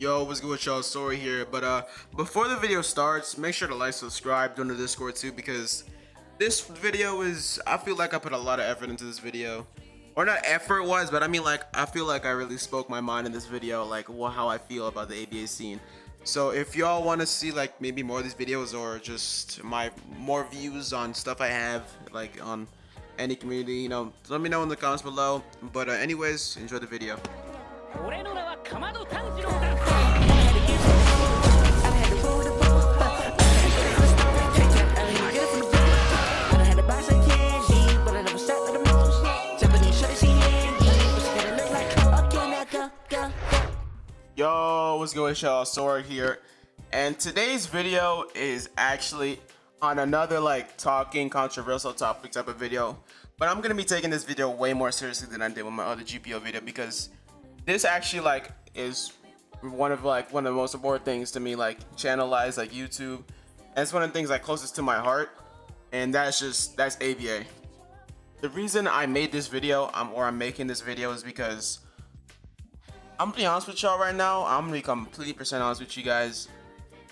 Yo, what's good with y'all? Sorry here, but before the video starts, make sure to like, subscribe, join the Discord too, because this video is, I feel like I put a lot of effort into this video. Or not effort wise, but I mean like, I feel like I really spoke my mind in this video, like how I feel about the ABA scene. So if y'all want to see like maybe more of these videos or just my more views on stuff I have, like on any community, let me know in the comments below. But anyways, enjoy the video. Yo, what's good with y'all? Sora here, and today's video is actually on another like talking controversial topic type of video, but I'm gonna be taking this video way more seriously than I did with my other GPO video, because this actually like is one of the most important things to me, like channel-wise, like YouTube, and it's one of the things like closest to my heart, and that's ABA. The reason I made this video, I'm making this video, is because I'm gonna be honest with y'all right now. I'm gonna be completely % honest with you guys.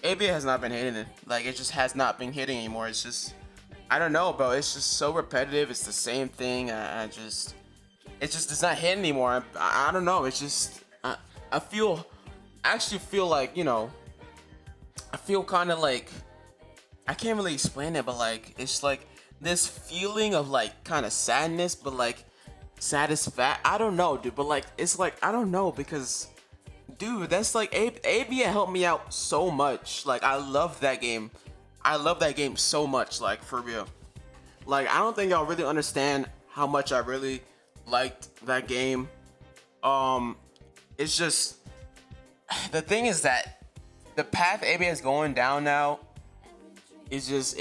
ABA has not been hitting it. Like, it just has not been hitting anymore. It's just, I don't know, bro. It's just so repetitive. It's the same thing. It just does not hit anymore. I don't know. It's just, I actually feel like, I feel kind of like, I can't really explain it, but like, it's like this feeling of like kind of sadness, but like, satisfied. I don't know, dude, but like it's like I don't know, because dude, that's like ABA helped me out so much. Like, I love that game. I love that game so much, like, for real. Like, I don't think y'all really understand how much I really liked that game. It's just, the thing is that the path ABA is going down now is just,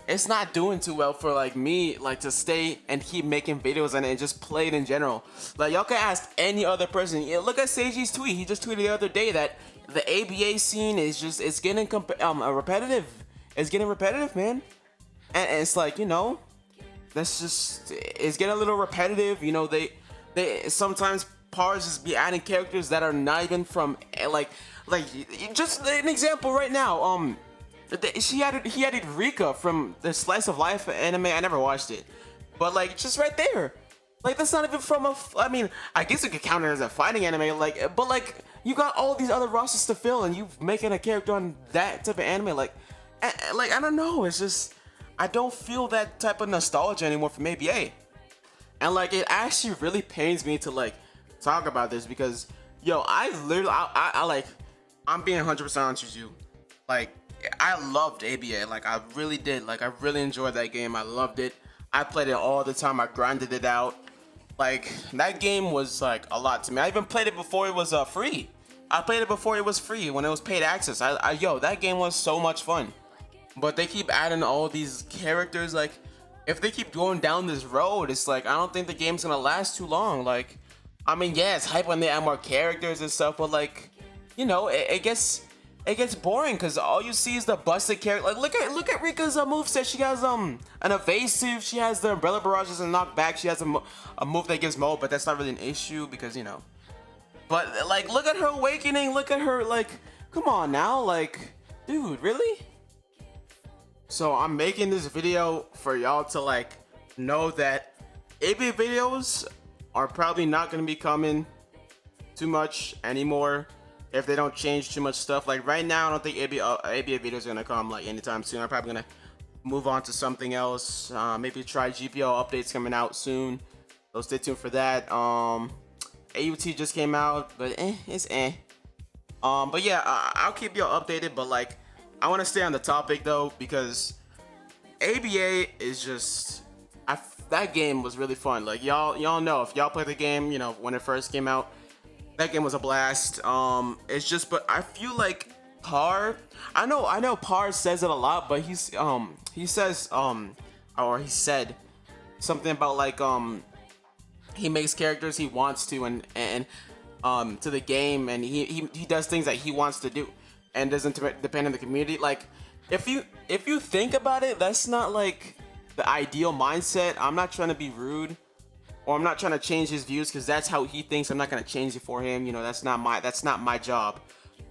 it's not doing too well for like me, like, to stay and keep making videos on it and just play it in general. Like, y'all can ask any other person. Look at Seiji's tweet. He just tweeted the other day that the ABA scene is just, it's getting repetitive. It's getting repetitive, man. And it's like, that's just, it's getting a little repetitive. They sometimes pars just be adding characters that are not even from like just an example right now. He added Rika from the Slice of Life anime. I never watched it, but like, just right there, like, that's not even from I mean, I guess you could count it as a fighting anime, like, but like, you got all these other rosters to fill, and you making a character on that type of anime, like, I don't know. It's just, I don't feel that type of nostalgia anymore from ABA, and like, it actually really pains me to like talk about this, because yo, I literally, I'm being 100% honest with you, like, I loved ABA, like, I really did. Like, I really enjoyed that game. I loved it. I played it all the time. I grinded it out. Like, that game was like a lot to me. I even played it before it was free. I played it before it was free, when it was paid access. Yo, that game was so much fun. But they keep adding all these characters. Like, if they keep going down this road, it's like, I don't think the game's gonna last too long. Like, I mean, yeah, it's hype when they add more characters and stuff, but like, it gets boring, because all you see is the busted character. Like, look at Rika's moveset. She has an evasive, she has the umbrella barrages and knockback, she has a move that gives mode, but that's not really an issue, because but like, look at her awakening, look at her, like, come on now, like, dude, really? So I'm making this video for y'all to like know that ABA videos are probably not going to be coming too much anymore if they don't change too much stuff. Like, right now, I don't think ABA videos are gonna come like anytime soon. I'm probably gonna move on to something else. Maybe try GPO updates coming out soon, so stay tuned for that. AUT just came out, but it's but yeah, I'll keep y'all updated. But like, I want to stay on the topic though, because ABA is just, that game was really fun. Like, y'all know, if y'all played the game, when it first came out, that game was a blast. It's just, but I feel like Par, I know Par says it a lot, but he said something about like, he makes characters he wants to, and to the game, and he does things that he wants to do, and doesn't depend on the community. Like, if you think about it, that's not like the ideal mindset. I'm not trying to be rude or I'm not trying to change his views because that's how he thinks. I'm not gonna change it for him. You know, that's not my job.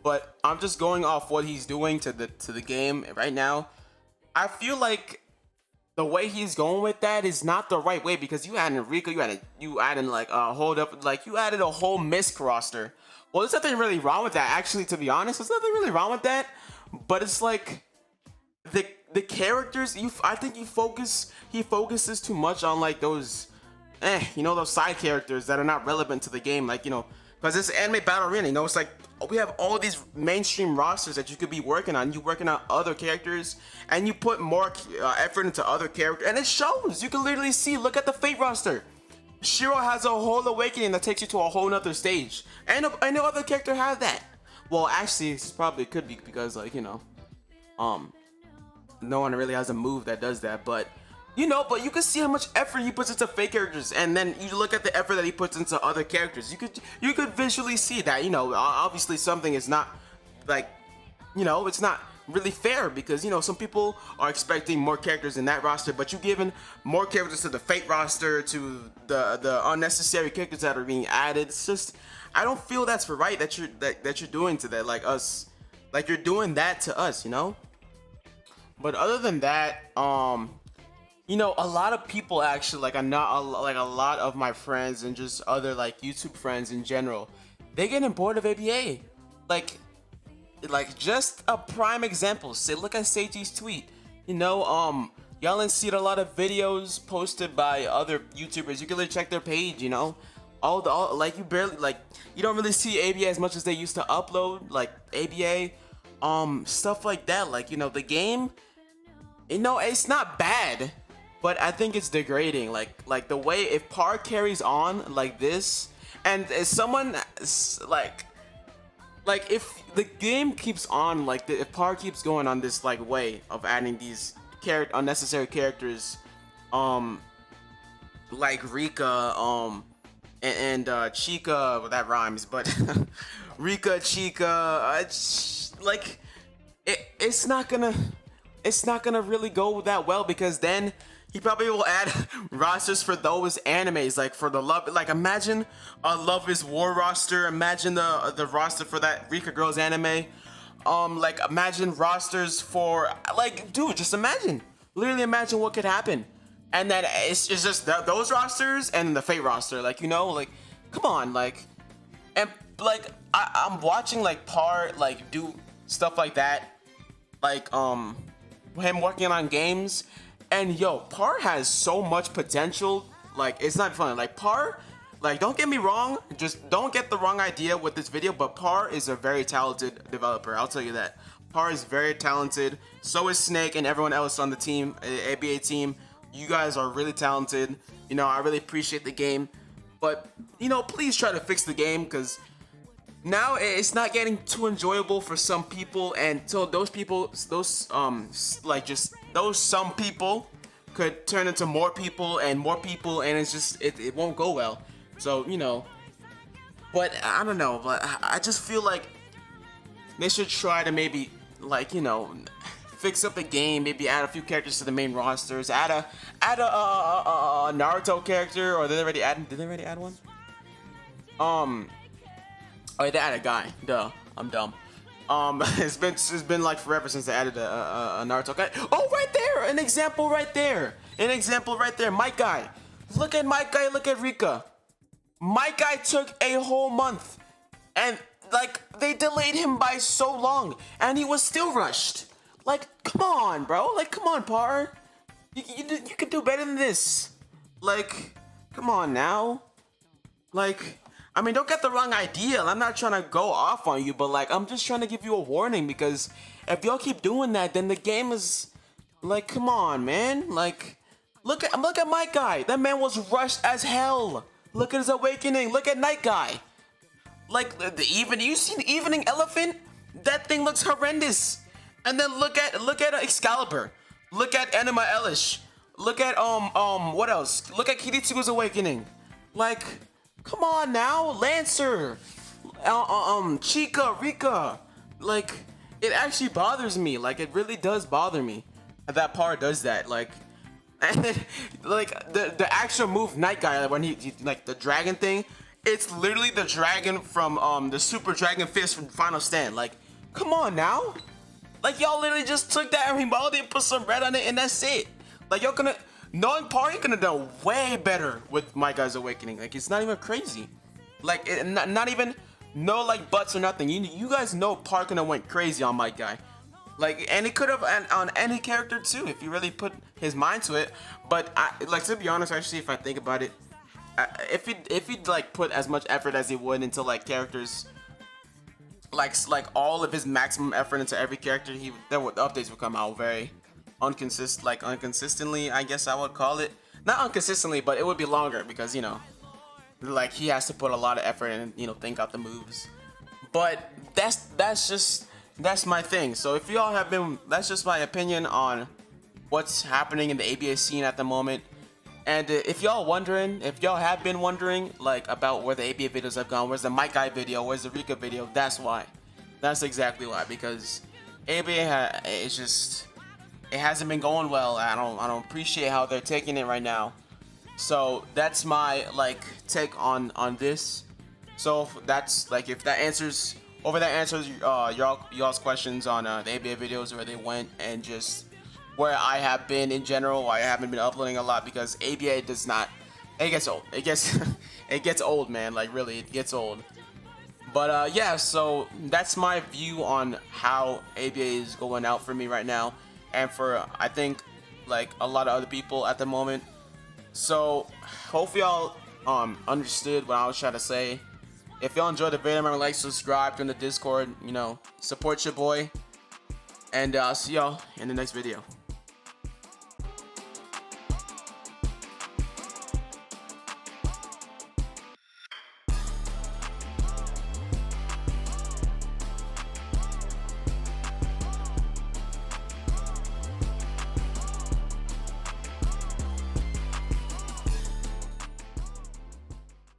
But I'm just going off what he's doing to the game right now. I feel like the way he's going with that is not the right way, because you added Rico, you added like hold up, like you added a whole Misk roster. Well, there's nothing really wrong with that, actually, to be honest. There's nothing really wrong with that. But it's like the characters, I think he focuses too much on like those those side characters that are not relevant to the game, like, because it's anime battle arena, it's like we have all these mainstream rosters that you could be working on. You working on other characters, and you put more effort into other characters, and it shows. You can literally see. Look at the Fate roster. Shiro has a whole awakening that takes you to a whole nother stage, and no other character has that. Well, actually, it probably could be because no one really has a move that does that, but but you can see how much effort he puts into Fate characters, and then you look at the effort that he puts into other characters. You could visually see that, obviously something is not like, it's not really fair, because some people are expecting more characters in that roster, but you're giving more characters to the Fate roster, to the unnecessary characters that are being added. It's just, I don't feel that's right that you're doing to that, like us, like you're doing that to us, But other than that, a lot of people actually, like a lot of my friends and just other like YouTube friends in general, they getting bored of ABA. Like just a prime example. Say, look at Seiji's tweet. Y'all ain't seen a lot of videos posted by other YouTubers. You can literally check their page. All like you don't really see ABA as much as they used to upload. Like ABA, stuff like that. Like the game. It's not bad, but I think it's degrading. Like the way, if Par carries on like this, and if someone like if the game keeps on if Par keeps going on this like way of adding these unnecessary characters, like Rika, and Chica, well, that rhymes, but Rika, Chica, it's not gonna really go that well, because then he probably will add rosters for those animes, like for the Love, like imagine a Love is War roster, imagine the roster for that Rika Girls anime, like imagine rosters for, like, dude, just imagine, literally imagine what could happen. And then it's just those rosters and the Fate roster, like, like, come on, like, and like I'm watching like Par like do stuff like that, like him working on games, and Par has so much potential. Like, it's not funny. Like Par, like, don't get me wrong, just don't get the wrong idea with this video, but Par is a very talented developer. I'll tell you that. Par is very talented. So is Snake and everyone else on the team, ABA team. You guys are really talented. I really appreciate the game, but please try to fix the game, because now it's not getting too enjoyable for some people, and so those some people could turn into more people, and it's just it won't go well. So but I don't know, but I just feel like they should try to maybe like fix up the game, maybe add a few characters to the main rosters, add a Naruto character, or did they already add one? Oh, they added a guy. Duh, I'm dumb. It's been like forever since they added a Naruto guy. Oh, right there, an example right there. Mic Guy. Look at Mic Guy. Look at Rika. Mic Guy took a whole month, and like they delayed him by so long, and he was still rushed. Like, come on, bro. Like, come on, Par. You could do better than this. Like, come on now. Like, I mean, don't get the wrong idea. I'm not trying to go off on you, but like, I'm just trying to give you a warning, because if y'all keep doing that, then the game is like, come on, man. Like, look at my guy. That man was rushed as hell. Look at his awakening. Look at Night Guy. Like you seen Evening Elephant? That thing looks horrendous. And then look at Excalibur. Look at Enema Elish. Look at what else? Look at Kiritsugu's awakening. Like, come on now, Lancer, Chica, Rika. Like, it actually bothers me. Like, it really does bother me that Par does that. Like, And like the actual move Night Guy, when he like the dragon thing, it's literally the dragon from the Super Dragon Fist from Final Stand. Like, come on now. Like, y'all literally just took that and remodeled it and put some red on it, and that's it. Like, y'all gonna, knowing Party could have done way better with My Guy's Awakening. Like, it's not even crazy. Like, not even, no, like, butts or nothing. You guys know Party could have went crazy on My Guy. Like, and it could have on any character, too, if you really put his mind to it. But, like, to be honest, actually, if I think about it, if he'd, like, put as much effort as he would into, like, characters, like all of his maximum effort into every character, the updates would come out very unconsistently, I guess I would call it. Not unconsistently, but it would be longer because, you know, like he has to put a lot of effort and, you know, think out the moves. But that's my thing. So if y'all have been, that's just my opinion on what's happening in the ABA scene at the moment. And if y'all have been wondering, like, about where the ABA videos have gone, where's the Mike Guy video, where's the Rika video, that's why. That's exactly why, because ABA it's just, it hasn't been going well. I don't appreciate how they're taking it right now. So that's my, like, take on this. So that's, like, if that answers y'all's questions on the ABA videos, where they went, and just where I have been in general, why I haven't been uploading a lot, because ABA does not, it gets old. It gets old, man. Like, really, it gets old. But yeah, so that's my view on how ABA is going out for me right now, and for, I think, like, a lot of other people at the moment. So hopefully y'all understood what I was trying to say. If y'all enjoyed the video, remember to like, subscribe, join the Discord, you know, support your boy, and I'll see y'all in the next video.